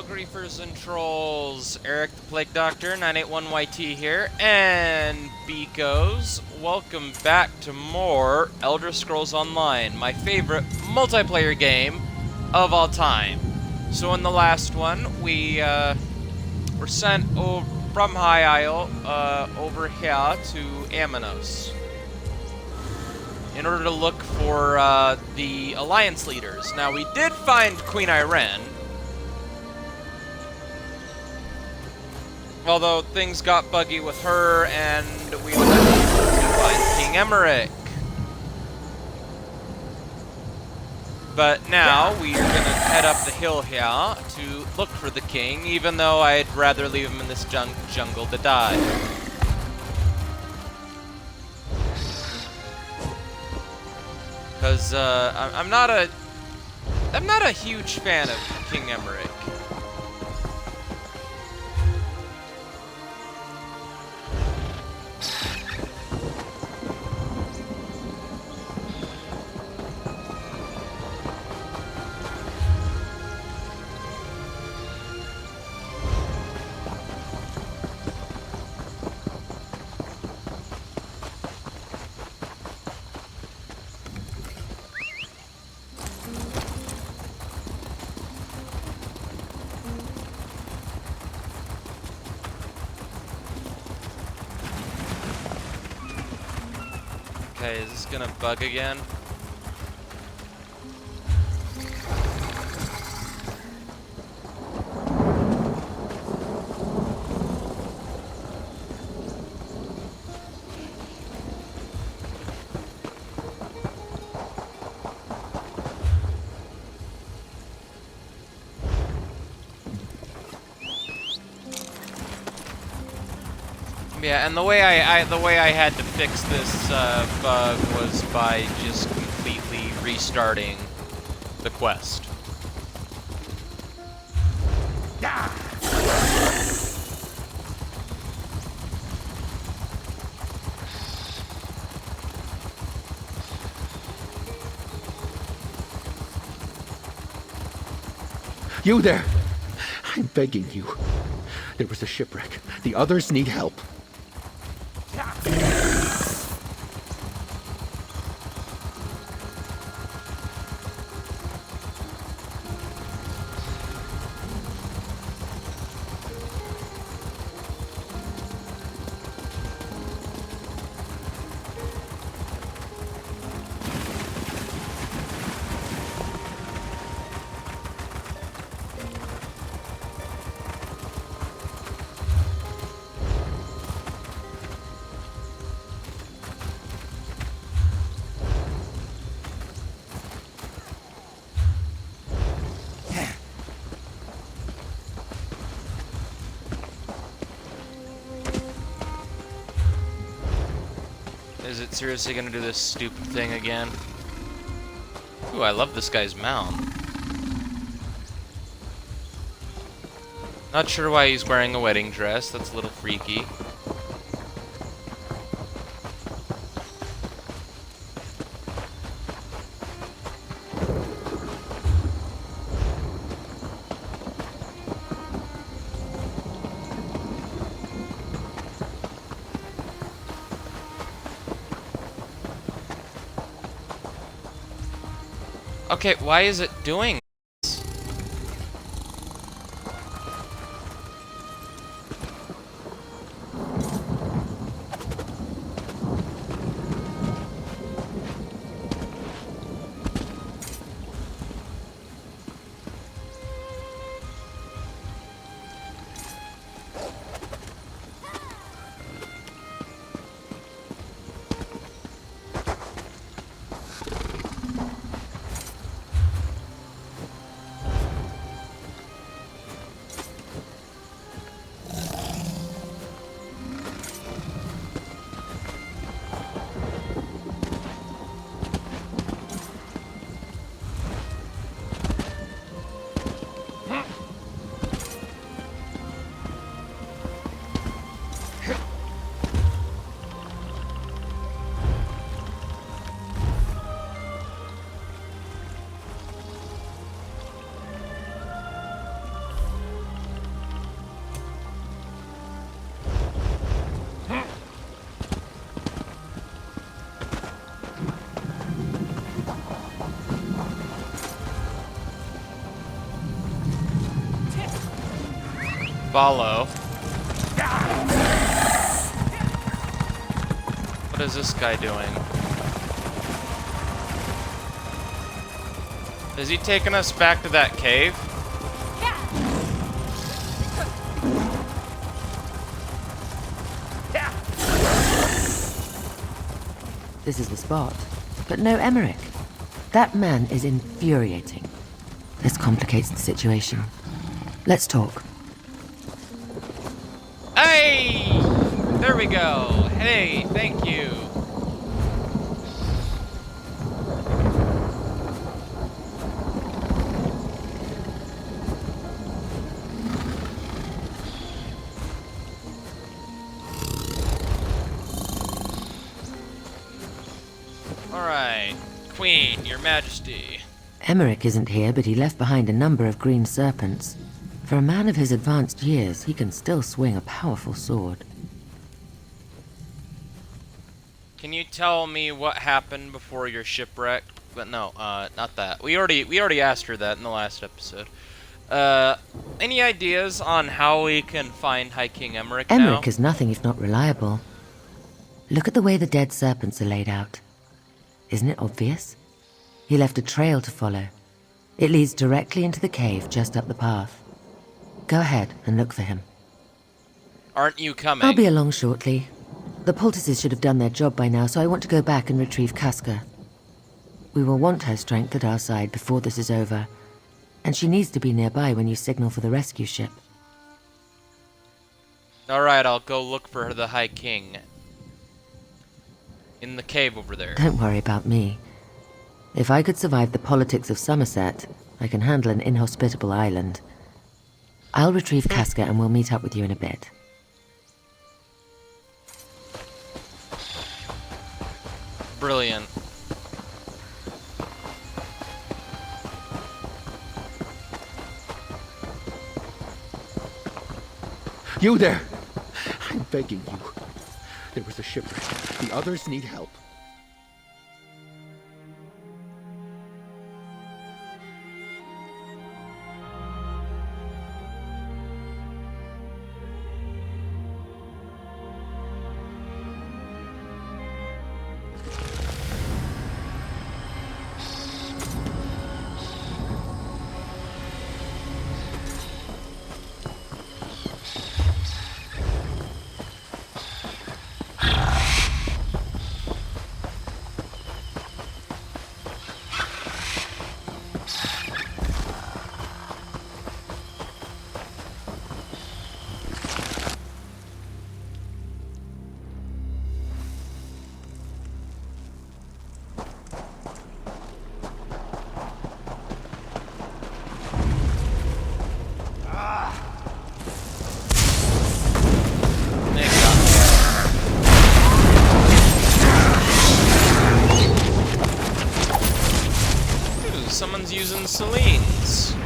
Hello, griefers and trolls. Eric the Plague Doctor, 981YT here, and beekos. Welcome back to more Elder Scrolls Online, my favorite multiplayer game of all time. So in the last one, we were sent from High Isle over here to Amenos in order to look for the Alliance leaders. Now, we did find Queen Irene, although things got buggy with her, and we were able to find King Emmerich. But now we're gonna head up the hill here to look for the king, even though I'd rather leave him in this jungle to die. Because I'm not a huge fan of King Emmerich. Okay, is this gonna bug again? Yeah, and the way I had to fix this bug was by just completely restarting the quest. You there! I'm begging you. There was a shipwreck. The others need help. Is it seriously gonna do this stupid thing again? Ooh, I love this guy's mount. Not sure why he's wearing a wedding dress. That's a little freaky. Okay, why is it doing this? Follow. What is this guy doing? Is he taking us back to that cave? This is the spot. But no Emmerich. That man is infuriating. This complicates the situation. Let's talk. Hey! There we go. Hey, thank you. Alright. Queen, your majesty. Emmerich isn't here, but he left behind a number of green serpents. For a man of his advanced years, he can still swing a powerful sword. Can you tell me what happened before your shipwreck? But no, not that. We already asked her that in the last episode. Any ideas on how we can find High King Emmerich now? Emmerich is nothing if not reliable. Look at the way the dead serpents are laid out. Isn't it obvious? He left a trail to follow. It leads directly into the cave just up the path. Go ahead and look for him. Aren't you coming? I'll be along shortly. The poultices should have done their job by now, so I want to go back and retrieve Casca. We will want her strength at our side before this is over, and she needs to be nearby when you signal for the rescue ship. Alright, I'll go look for the High King. In the cave over there. Don't worry about me. If I could survive the politics of Somerset, I can handle an inhospitable island. I'll retrieve Casca and we'll meet up with you in a bit. Brilliant. You there! I'm begging you. There was a shipwreck. The others need help. Someone's using Celine's.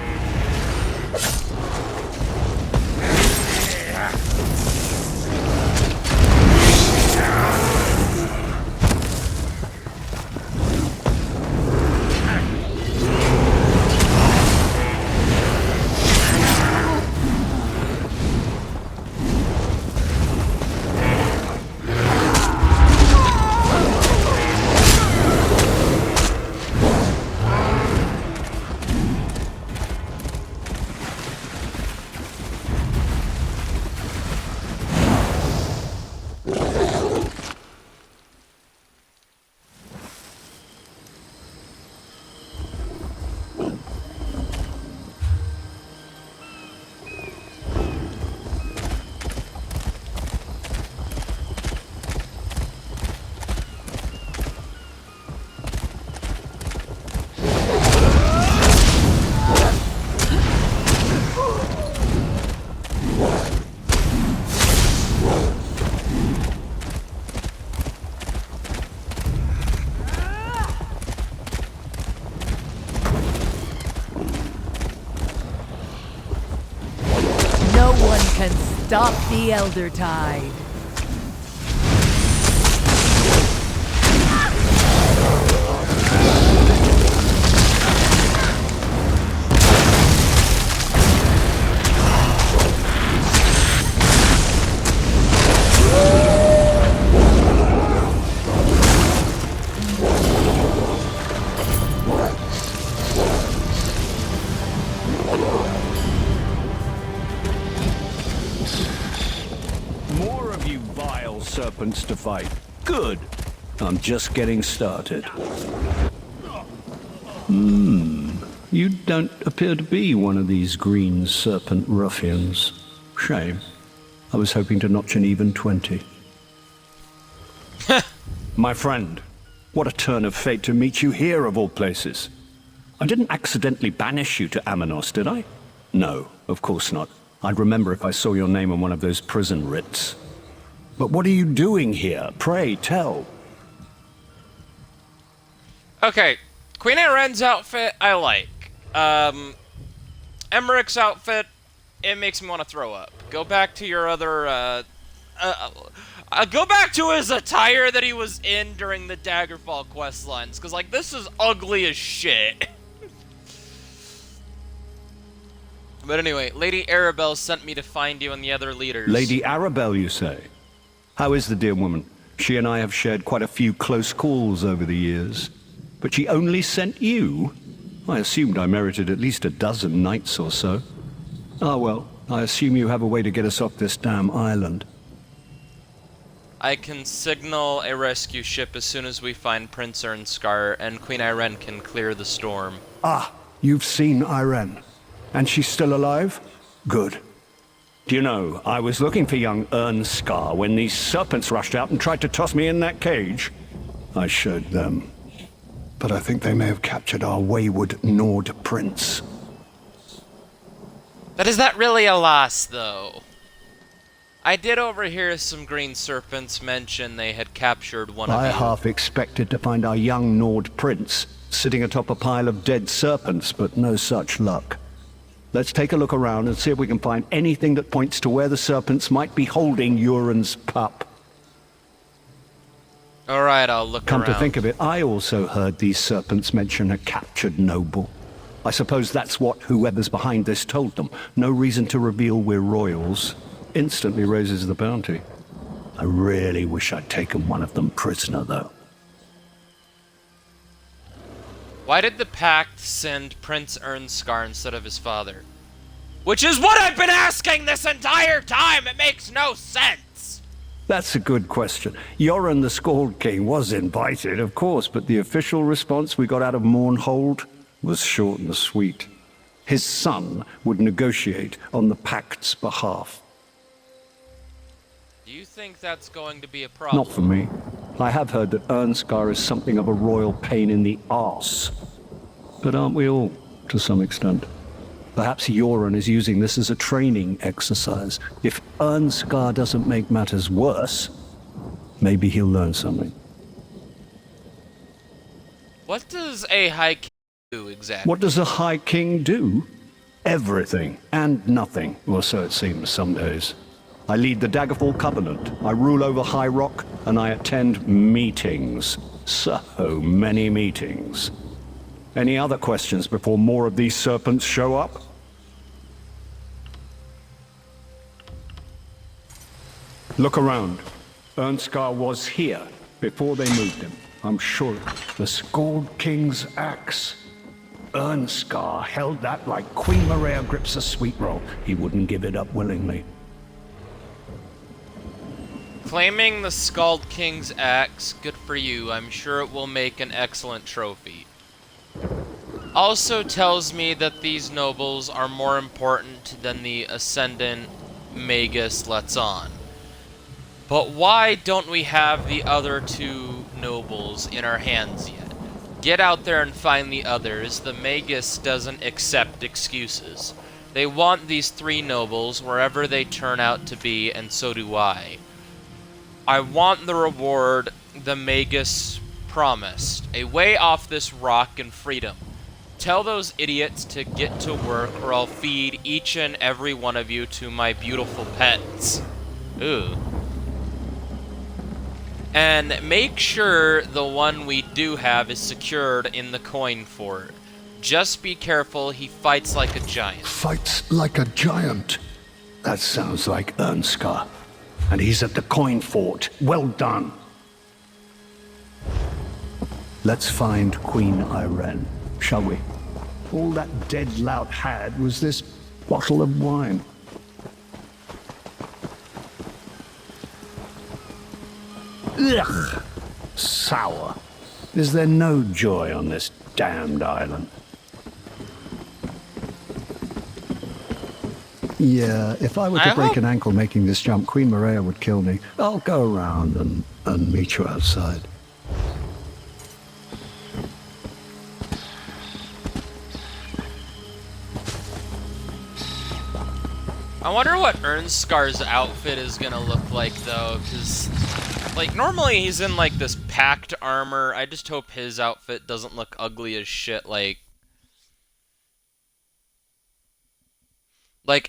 No one can stop the Elder Tide. serpents to fight. Good. I'm just getting started. You don't appear to be one of these green serpent ruffians. Shame. I was hoping to notch an even 20. My friend, what a turn of fate to meet you here of all places. I didn't accidentally banish you to Amenos, did I? No, of course not. I'd remember if I saw your name on one of those prison writs. But what are you doing here? Pray, tell. Okay, Queen Ayren's outfit, I like. Emmerich's outfit, it makes me want to throw up. Go back to your other, go back to his attire that he was in during the Daggerfall quest lines, because, like, this is ugly as shit. But anyway, Lady Arabelle sent me to find you and the other leaders. Lady Arabelle, you say? How is the dear woman? She and I have shared quite a few close calls over the years. But she only sent you? I assumed I merited at least a dozen knights or so. Ah, well, I assume you have a way to get us off this damn island. I can signal a rescue ship as soon as we find Prince Ernscar, and Queen Ayren can clear the storm. Ah, you've seen Ayren. And she's still alive? Good. Do you know, I was looking for young Ernscar when these serpents rushed out and tried to toss me in that cage. I showed them. But I think they may have captured our wayward Nord prince. But is that really a loss, though? I did overhear some green serpents mention they had captured one of you. I half expected to find our young Nord prince sitting atop a pile of dead serpents, but no such luck. Let's take a look around and see if we can find anything that points to where the serpents might be holding Euron's pup. Alright, I'll look around. Come to think of it, I also heard these serpents mention a captured noble. I suppose that's what whoever's behind this told them. No reason to reveal we're royals. Instantly raises the bounty. I really wish I'd taken one of them prisoner, though. Why did the Pact send Prince Ernscar instead of his father? Which is what I've been asking this entire time! It makes no sense! That's a good question. Yoren the Scald King was invited, of course, but the official response we got out of Mournhold was short and sweet. His son would negotiate on the Pact's behalf. Do you think that's going to be a problem? Not for me. I have heard that Ernscar is something of a royal pain in the arse. But aren't we all, to some extent? Perhaps Yoren is using this as a training exercise. If Ernscar doesn't make matters worse, maybe he'll learn something. What does a High King do exactly? What does a High King do? Everything and nothing, or so it seems some days. I lead the Daggerfall Covenant, I rule over High Rock, and I attend meetings. So many meetings. Any other questions before more of these serpents show up? Look around. Ernscar was here before they moved him. I'm sure the Scald King's axe. Ernscar held that like Queen Maria grips a sweet roll. He wouldn't give it up willingly. Claiming the Scald King's axe, good for you. I'm sure it will make an excellent trophy. Also tells me that these nobles are more important than the Ascendant Magus lets on. But why don't we have the other two nobles in our hands yet? Get out there and find the others. The Magus doesn't accept excuses. They want these three nobles wherever they turn out to be, and so do I. I want the reward the Magus promised. A way off this rock and freedom. Tell those idiots to get to work or I'll feed each and every one of you to my beautiful pets. Ooh. And make sure the one we do have is secured in the coin fort. Just be careful, he fights like a giant. Fights like a giant? That sounds like Ernscar. And he's at the coin fort. Well done. Let's find Queen Ayren, shall we? All that dead lout had was this bottle of wine. Ugh! Sour. Is there no joy on this damned island? Yeah, if I were to break an ankle making this jump, Queen Maria would kill me. I'll go around and meet you outside. I wonder what Ernskar's outfit is gonna look like, though, because, like, normally he's in, like, this packed armor. I just hope his outfit doesn't look ugly as shit, like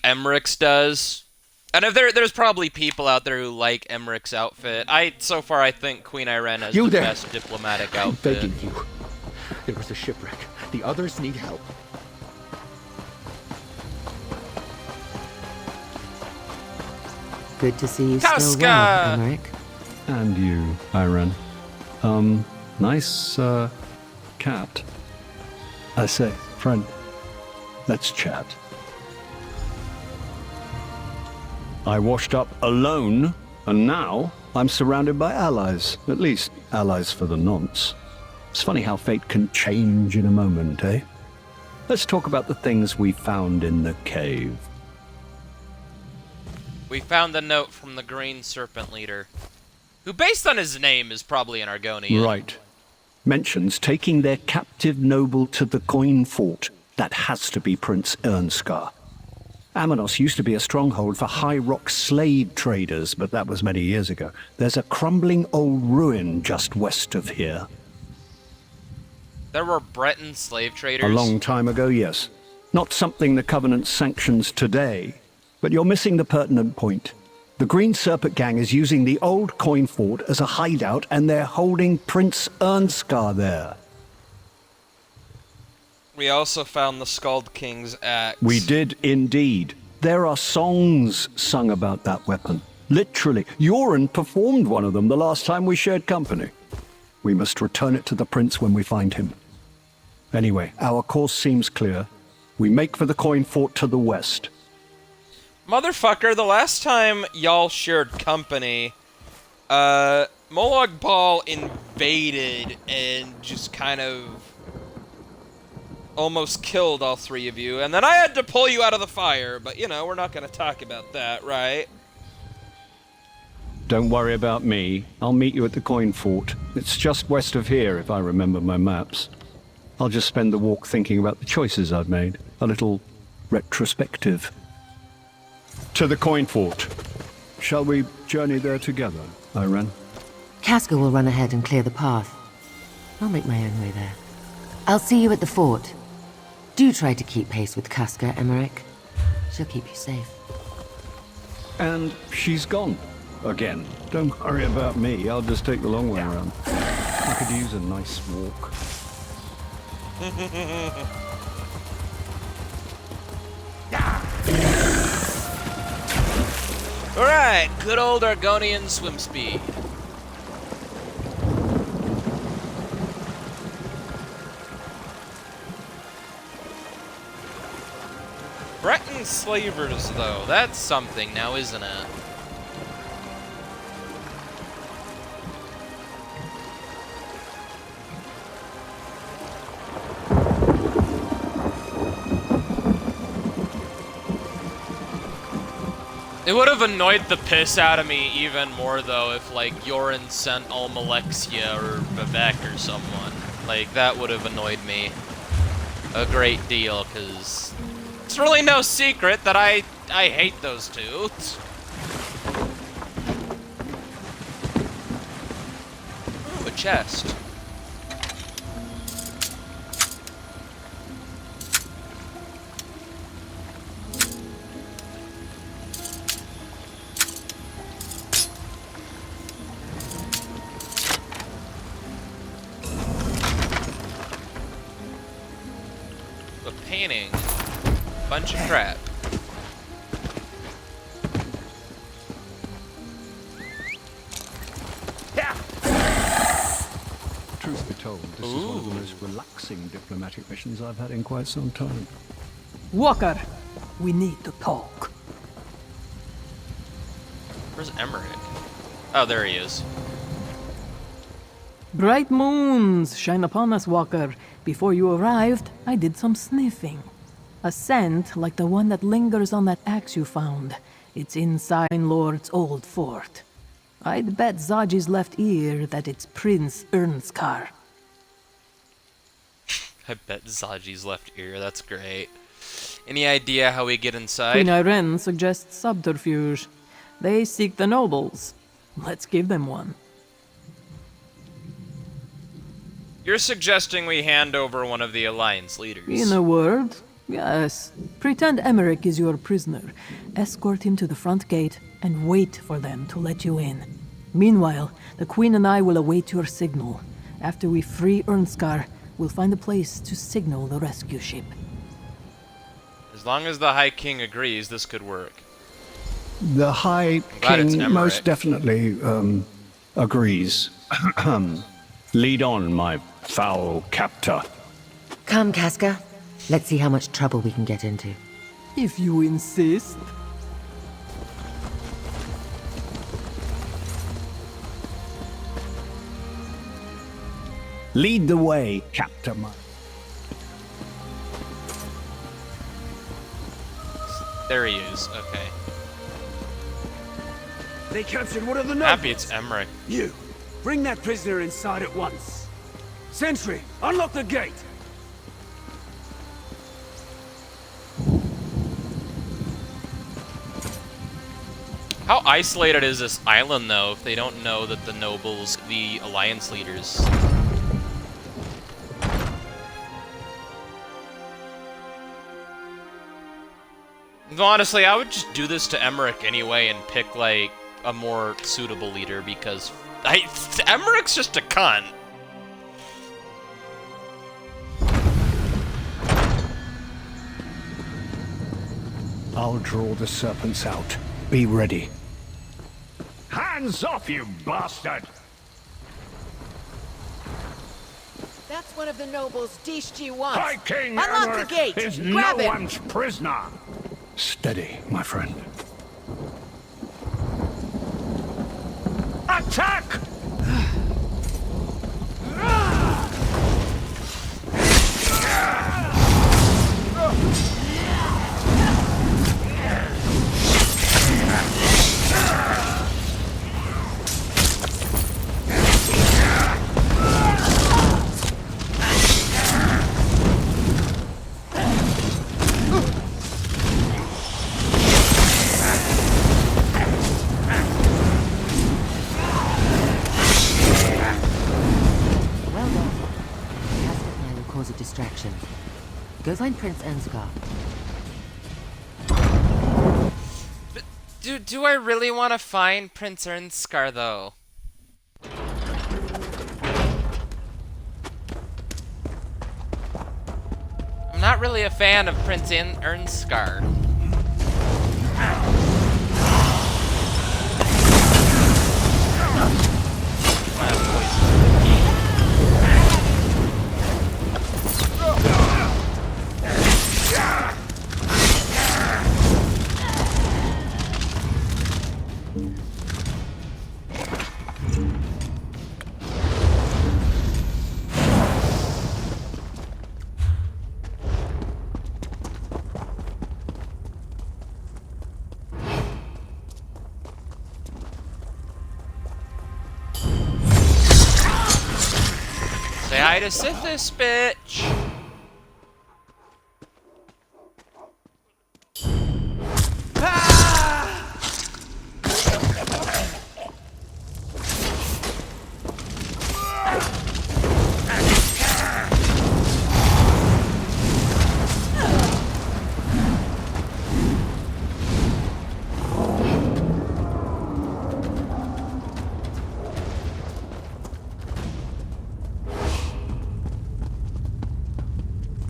Emmerich's does. And if there's probably people out there who like Emmerich's outfit. So far, I think Queen Irene has the best diplomatic outfit. I'm begging you. There was a shipwreck. The others need help. Good to see you Casca! still well, Emmerich. And you, Irene. Nice, cat. I say, friend, let's chat. I washed up alone, and now I'm surrounded by allies. At least, allies for the nonce. It's funny how fate can change in a moment, eh? Let's talk about the things we found in the cave. We found the note from the Green Serpent Leader, who, based on his name, is probably an Argonian. Right. Mentions taking their captive noble to the coin fort. That has to be Prince Ernskar. Amenos used to be a stronghold for High Rock slave traders, but that was many years ago. There's a crumbling old ruin just west of here. There were Breton slave traders? A long time ago, yes. Not something the Covenant sanctions today, but you're missing the pertinent point. The Green Serpent gang is using the old coin fort as a hideout, and they're holding Prince Ernskar there. We also found the Skald King's axe. We did indeed. There are songs sung about that weapon. Literally. Yoren performed one of them the last time we shared company. We must return it to the prince when we find him. Anyway, our course seems clear. We make for the coin fort to the west. Motherfucker, the last time y'all shared company, Molag Bal invaded and just kind of almost killed all three of you, and then I had to pull you out of the fire, but, you know, we're not going to talk about that, right? Don't worry about me. I'll meet you at the coin fort. It's just west of here, if I remember my maps. I'll just spend the walk thinking about the choices I've made. A little retrospective. To the coin fort. Shall we journey there together, Irene? Casca will run ahead and clear the path. I'll make my own way there. I'll see you at the fort. Do try to keep pace with Casca, Emmerich. She'll keep you safe. And she's gone. Again. Don't worry about me. I'll just take the long way around. I could use a nice walk. Alright, good old Argonian swim speed. Breton slavers, though, that's something now, isn't it? It would have annoyed the piss out of me even more, though, if, like, Yoren sent Almalexia or Vivek or someone. Like, that would have annoyed me a great deal, because it's really no secret that I hate those two. Ooh, a chest. Painting. Bunch of crap. Truth be told, this is one of the most relaxing diplomatic missions I've had in quite some time. Walker, we need to talk. Where's Emmerich? Oh, there he is. Bright moons shine upon us, Walker. Before you arrived, I did some sniffing. A scent like the one that lingers on that axe you found. It's inside Lord's old fort. I'd bet Zaji's left ear that it's Prince Ernskar. I bet Zaji's left ear. That's great. Any idea how we get inside? Queen Irene suggests subterfuge. They seek the nobles. Let's give them one. You're suggesting we hand over one of the Alliance leaders. In a word, yes. Pretend Emmerich is your prisoner. Escort him to the front gate and wait for them to let you in. Meanwhile, the Queen and I will await your signal. After we free Ernskar, we'll find a place to signal the rescue ship. As long as the High King agrees, this could work. The High glad it's King Emmerich. most definitely agrees. Lead on, my foul captor. Come, Casca. Let's see how much trouble we can get into. If you insist. Lead the way, captor. There he is. Okay. They captured one of the Happy nobles. it's Emmerich. You, bring that prisoner inside at once. Sentry, unlock the gate. How isolated is this island, though, if they don't know that the nobles, the Alliance leaders? Honestly, I would just do this to Emmerich anyway and pick, like, a more suitable leader, because Emmerich's just a cunt. I'll draw the serpents out. Be ready. Hands off, you bastard! That's one of the nobles Dishji wants. High King Unlock Emmerich the gate! is Grab no him! one's prisoner! Steady, my friend. Attack! Well done. Casca and I will cause a distraction. Go find Prince Ernskar. Do I really want to find Prince Ernskar, though? I'm not really a fan of Prince Ernskar. Say hi to Sithis, bitch!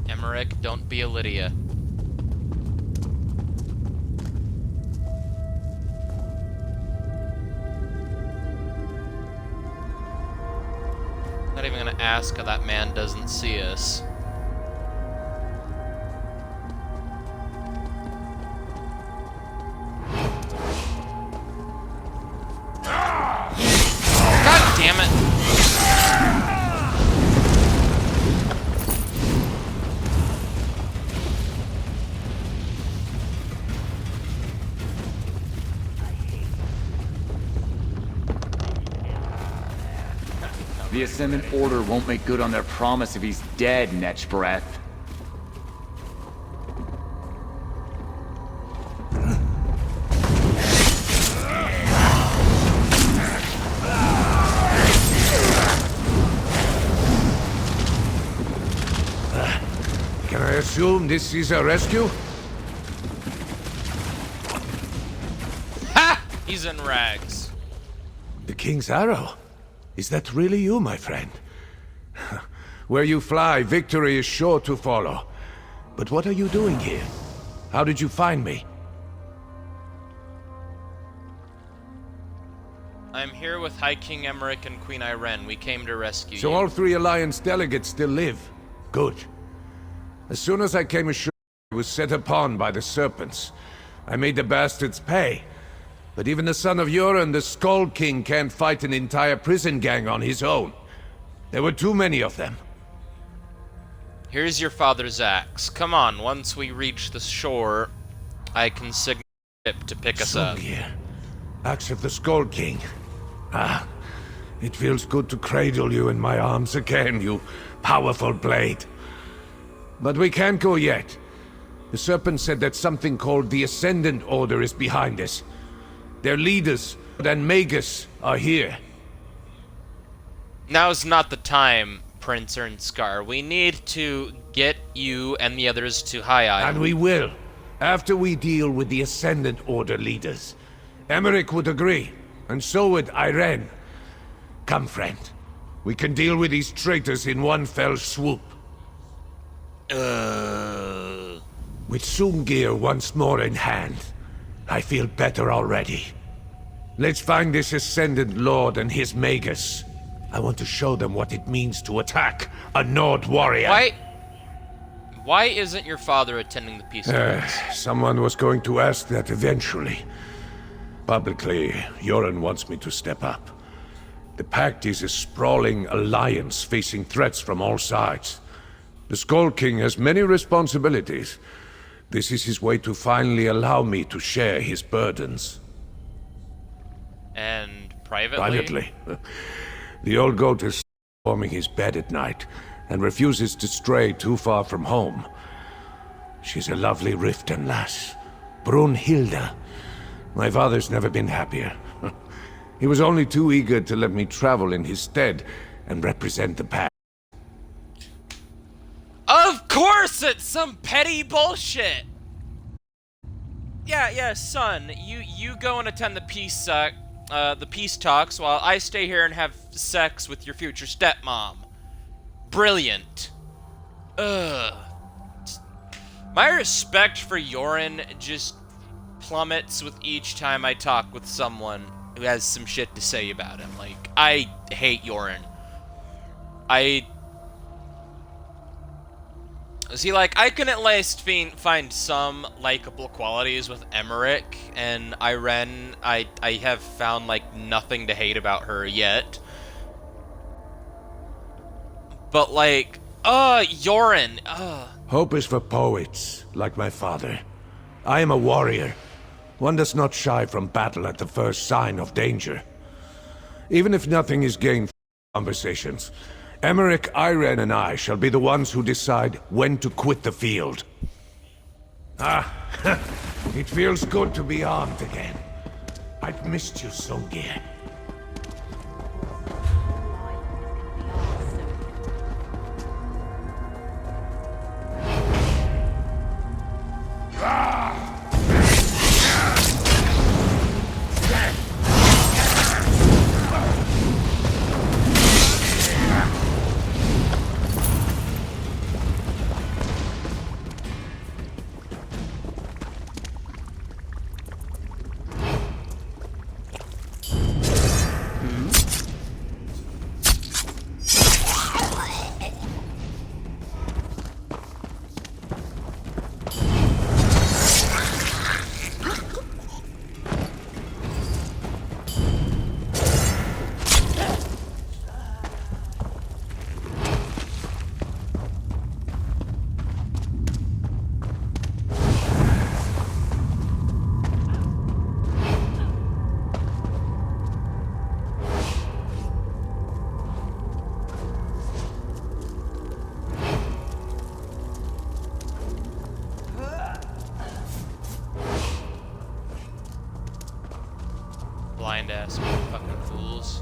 Emmerich, don't be a Lydia. Not even gonna ask how that man doesn't see us. God damn it! The Ascendant Order won't make good on their promise if he's dead, Netch Breath. Can I assume this is a rescue? Ha! He's in rags. The King's Arrow? Is that really you, my friend? Where you fly, victory is sure to follow. But what are you doing here? How did you find me? I'm here with High King Emmerich and Queen Irene. We came to rescue So you. all 3 Alliance delegates still live? Good. As soon as I came ashore, I was set upon by the serpents. I made the bastards pay. But even the son of Yoren, the Skull King, can't fight an entire prison gang on his own. There were too many of them. Here's your father's axe. Come on, once we reach the shore, I can signal the ship to pick us up. Here. Axe of the Skull King. Ah, it feels good to cradle you in my arms again, you powerful blade. But we can't go yet. The Serpent said that something called the Ascendant Order is behind us. Their leaders and Magus are here. Now's not the time, Prince Ernskar. We need to get you and the others to High Isle. And we will, after we deal with the Ascendant Order leaders. Emmerich would agree, and so would Irene. Come, friend. We can deal with these traitors in one fell swoop. With Sungir once more in hand, I feel better already. Let's find this Ascendant Lord and his Magus. I want to show them what it means to attack a Nord warrior. Why isn't your father attending the peace talks? Someone was going to ask that eventually. Publicly, Yoren wants me to step up. The Pact is a sprawling alliance facing threats from all sides. The Skull King has many responsibilities. This is his way to finally allow me to share his burdens. And privately? Privately. The old goat is warming his bed at night and refuses to stray too far from home. She's a lovely Riften lass, Brunhilde. My father's never been happier. He was only too eager to let me travel in his stead and represent the Pact. Of course it's some petty bullshit! Yeah, son, you go and attend the peace talks while I stay here and have sex with your future stepmom. Brilliant. Ugh. My respect for Yoren just plummets with each time I talk with someone who has some shit to say about him. Like, I hate Yoren. See, like, I can at least find some likable qualities with Emmerich, and Irene, I have found, like, nothing to hate about her yet. But, like, Yoren, Hope is for poets, like my father. I am a warrior. One does not shy from battle at the first sign of danger. Even if nothing is gained from conversations, Emmerich, Irene, and I shall be the ones who decide when to quit the field. It feels good to be armed again. I've missed you, Sungir. blind-ass fucking fools.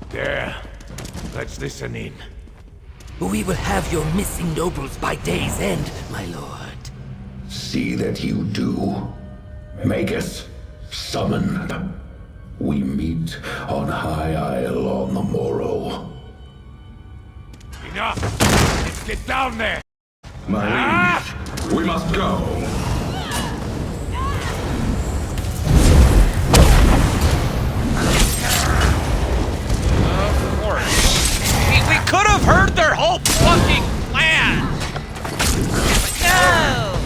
There. Let's listen in. We will have your missing nobles by day's end, my lord. See that you do. Magus, summon. We meet on High Isle on the morrow. Enough! Let's get down there! My liege, we must go. Of course. We could have heard their whole fucking plan! But no!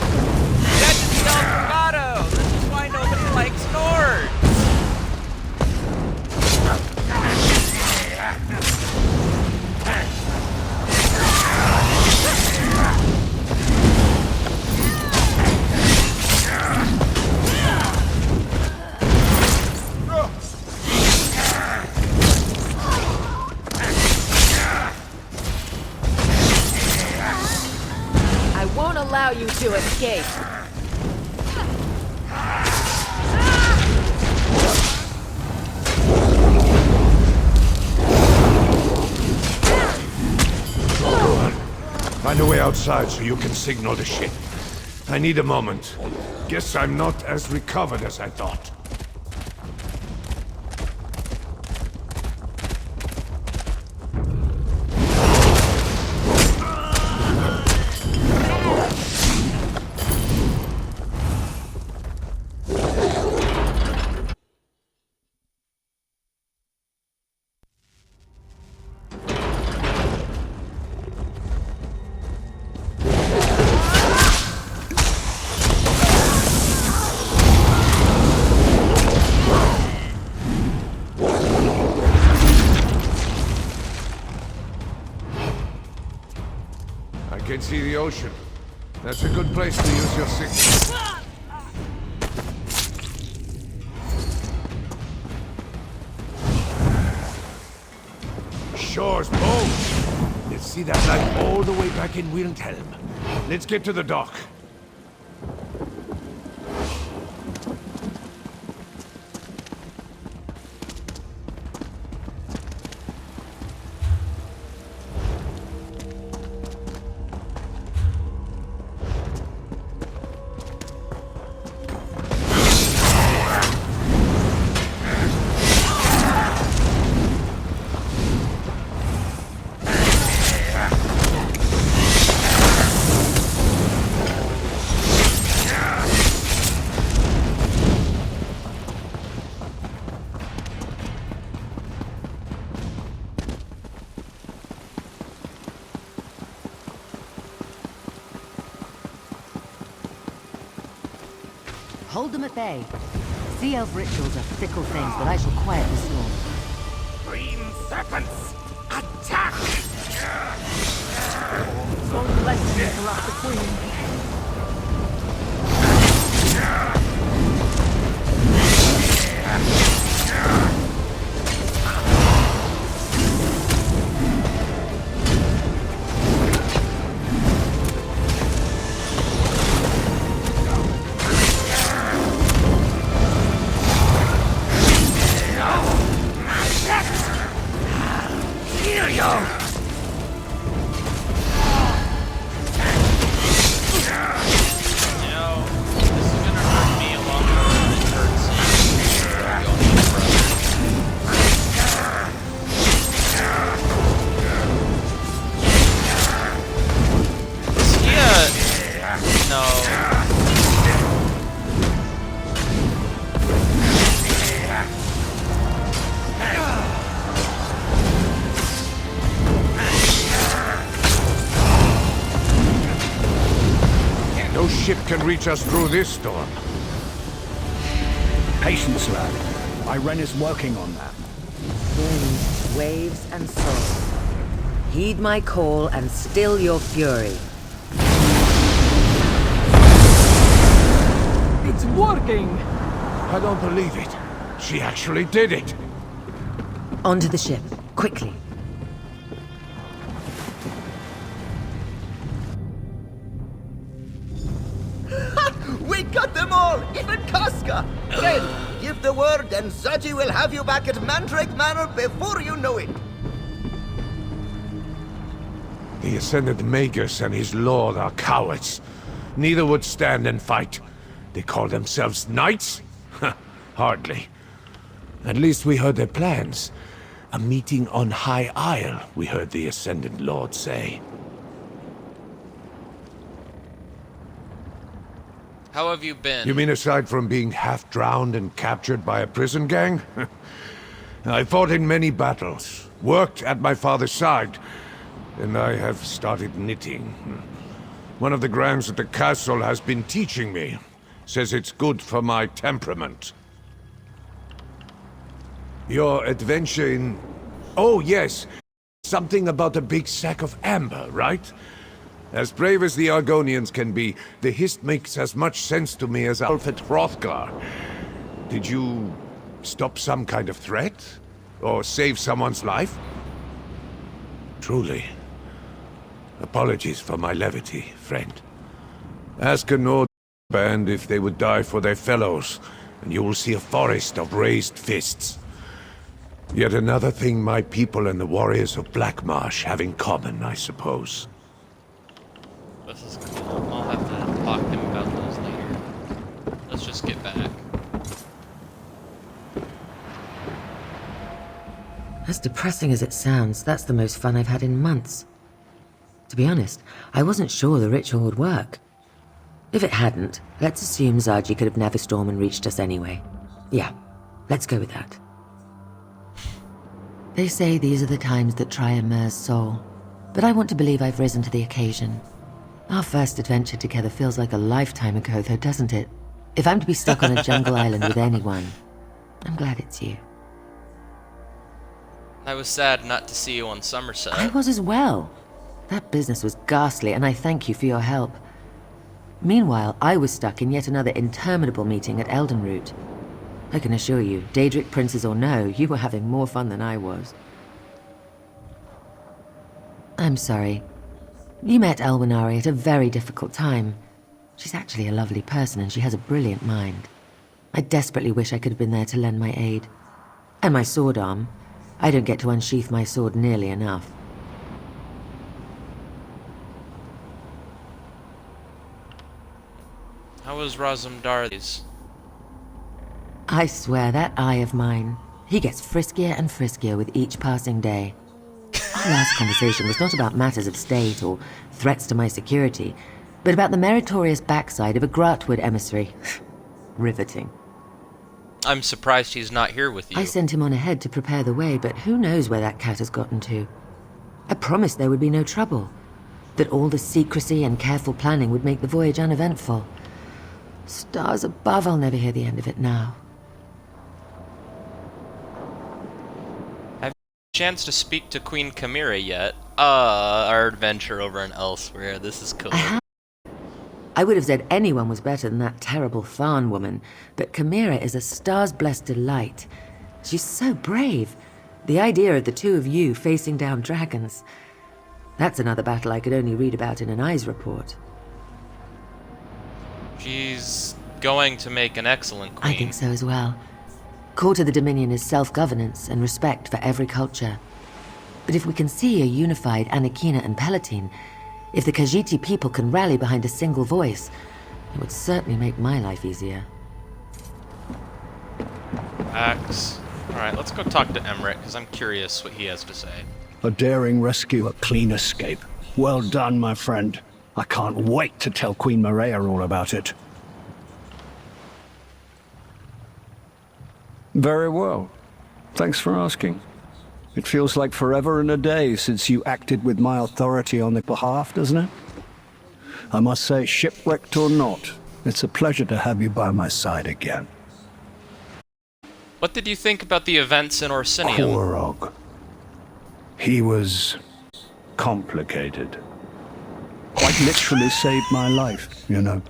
That's just Del Fragato! This is why nobody likes Nords! I won't allow you to escape. Go on. Find a way outside so you can signal the ship. I need a moment. Guess I'm not as recovered as I thought. I can see the ocean. That's a good place to use your signal. Shore's boat. Let's see that light all the way back in Wilhelm. Let's get to the dock. Hold them at bay. Sea elf rituals are fickle things, but I shall quiet the storm. Green serpents, attack! Don't let them interrupt the queen. No ship can reach us through this storm. Patience, lad. Irene is working on that. Winds, waves, and soul. Heed my call and still your fury. The It's working! I don't believe it. She actually did it. Onto the ship, quickly. We got them all! Even Casca! Friend, give the word and Zaji will have you back at Mandrake Manor before you know it! The Ascendant Magus and his lord are cowards. Neither would stand and fight. They call themselves knights? Hardly. At least we heard their plans. A meeting on High Isle, we heard the Ascendant Lord say. How have you been? You mean aside from being half-drowned and captured by a prison gang? I fought in many battles, worked at my father's side, and I have started knitting. One of the Grands at the castle has been teaching me. Says it's good for my temperament. Your adventure in... Oh, yes. Something about a big sack of amber, right? As brave as the Argonians can be, the Hist makes as much sense to me as Alfred Hrothgar. Did you stop some kind of threat? Or save someone's life? Truly. Apologies for my levity, friend. Ask a Nord band if they would die for their fellows, and you will see a forest of raised fists. Yet another thing my people and the warriors of Blackmarsh have in common, I suppose. This is cool. I'll have to talk to him about those later. Let's just get back. As depressing as it sounds, that's the most fun I've had in months. To be honest, I wasn't sure the ritual would work. If it hadn't, let's assume Zaji could have Neverstorm and reached us anyway. Yeah, let's go with that. They say these are the times that try a mer's soul, but I want to believe I've risen to the occasion. Our first adventure together feels like a lifetime ago, though, doesn't it? If I'm to be stuck on a jungle island with anyone, I'm glad it's you. I was sad not to see you on Somerset. I was as well. That business was ghastly, and I thank you for your help. Meanwhile, I was stuck in yet another interminable meeting at Eldenroot. I can assure you, Daedric princes or no, you were having more fun than I was. I'm sorry. You met Elwinari at a very difficult time. She's actually a lovely person, and she has a brilliant mind. I desperately wish I could have been there to lend my aid. And my sword arm. I don't get to unsheath my sword nearly enough. How was Razumdar's? I swear, that eye of mine, he gets friskier and friskier with each passing day. Our last conversation was not about matters of state or threats to my security, but about the meritorious backside of a Gratwood emissary. Riveting. I'm surprised he's not here with you. I sent him on ahead to prepare the way, but who knows where that cat has gotten to. I promised there would be no trouble, that all the secrecy and careful planning would make the voyage uneventful. Stars above, I'll never hear the end of it now. Have you had a chance to speak to Queen Chimera yet? Our adventure over in Elsewhere. This is cool. I would have said anyone was better than that terrible Tharn woman, but Chimera is a stars-blessed delight. She's so brave. The idea of the two of you facing down dragons. That's another battle I could only read about in an eyes report. She's going to make an excellent queen. I think so as well. Core to the Dominion is self-governance and respect for every culture. But if we can see a unified Anakina and Palatine, if the Khajiiti people can rally behind a single voice, it would certainly make my life easier. Axe. Alright, let's go talk to Emmerich, because I'm curious what he has to say. A daring rescue, a clean escape. Well done, my friend. I can't wait to tell Queen Maria all about it. Very well. Thanks for asking. It feels like forever and a day since you acted with my authority on their behalf, doesn't it? I must say, shipwrecked or not, it's a pleasure to have you by my side again. What did you think about the events in Orsinium? Korog. He was complicated. Quite literally saved my life, you know.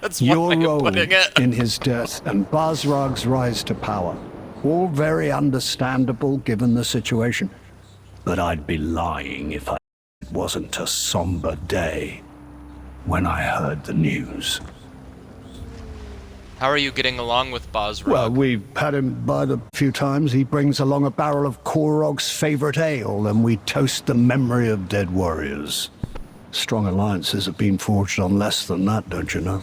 That's Your one way of role putting it. in his death and Bazrag's rise to power. All very understandable given the situation. But I'd be lying if it wasn't a somber day when I heard the news. How are you getting along with Bazrag? Well, we've had him by a few times. He brings along a barrel of Korog's favorite ale, and we toast the memory of dead warriors. Strong alliances have been forged on less than that, don't you know?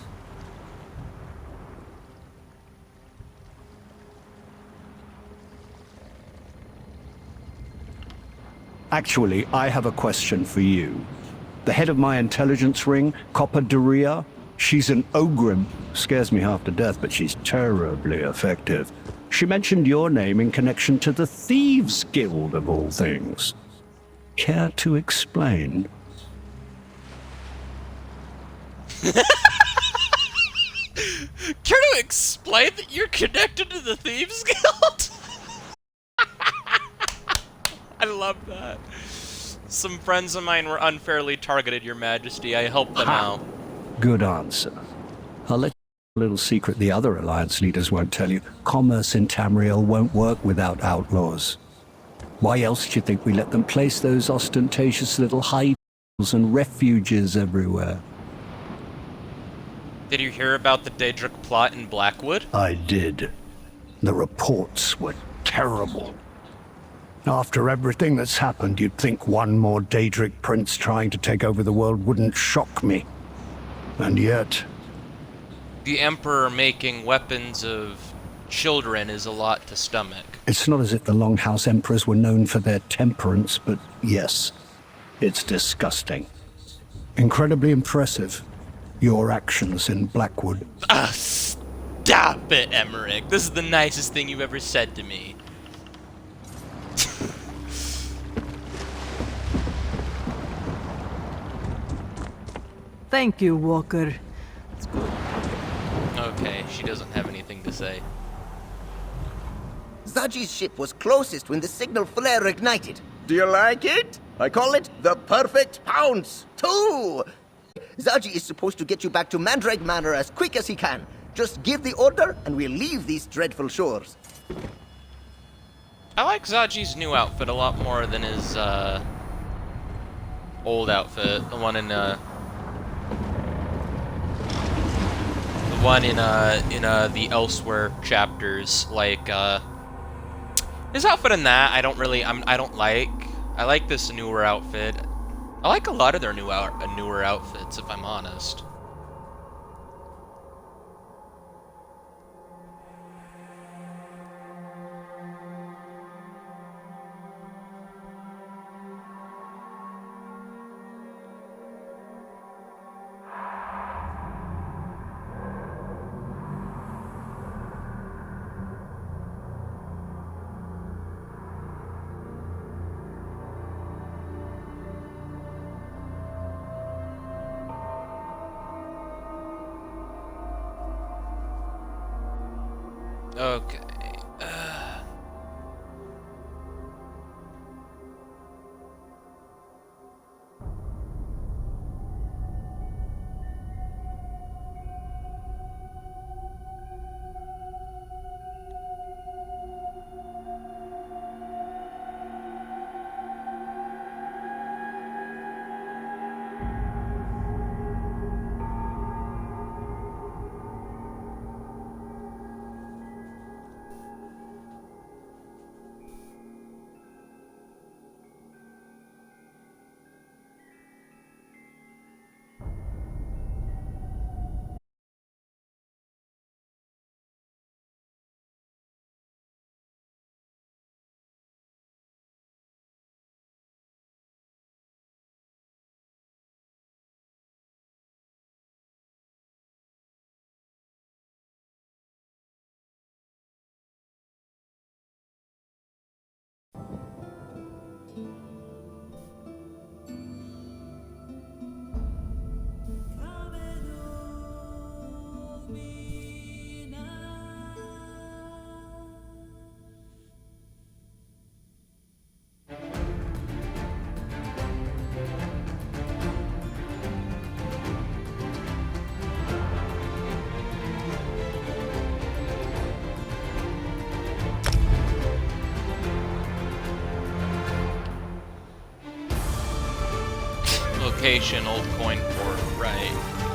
Actually, I have a question for you. The head of my intelligence ring, Copper Daria, she's an ogrim. Scares me half to death, but she's terribly effective. She mentioned your name in connection to the Thieves' Guild, of all things. Care to explain? Care to explain that you're connected to the Thieves' Guild? I love that. Some friends of mine were unfairly targeted, Your Majesty. I helped them out. Good answer. I'll let you a little secret the other Alliance leaders won't tell you. Commerce in Tamriel won't work without outlaws. Why else do you think we let them place those ostentatious little hideouts and refuges everywhere? Did you hear about the Daedric plot in Blackwood? I did. The reports were terrible. After everything that's happened, you'd think one more Daedric prince trying to take over the world wouldn't shock me. And yet... The Emperor making weapons of children is a lot to stomach. It's not as if the Longhouse Emperors were known for their temperance, but yes, it's disgusting. Incredibly impressive, your actions in Blackwood. Stop it, Emmerich. This is the nicest thing you've ever said to me. Thank you, Walker. It's good. Okay, she doesn't have anything to say. Zaji's ship was closest when the signal flare ignited. Do you like it? I call it the perfect pounce. 2! Zaji is supposed to get you back to Mandrake Manor as quick as he can. Just give the order and we'll leave these dreadful shores. I like Zaji's new outfit a lot more than his, old outfit. The one in the Elsewhere chapters. Like, his outfit in that, I don't like. I like this newer outfit. I like a lot of their newer outfits, if I'm honest. Okay. Location, old coin port, right.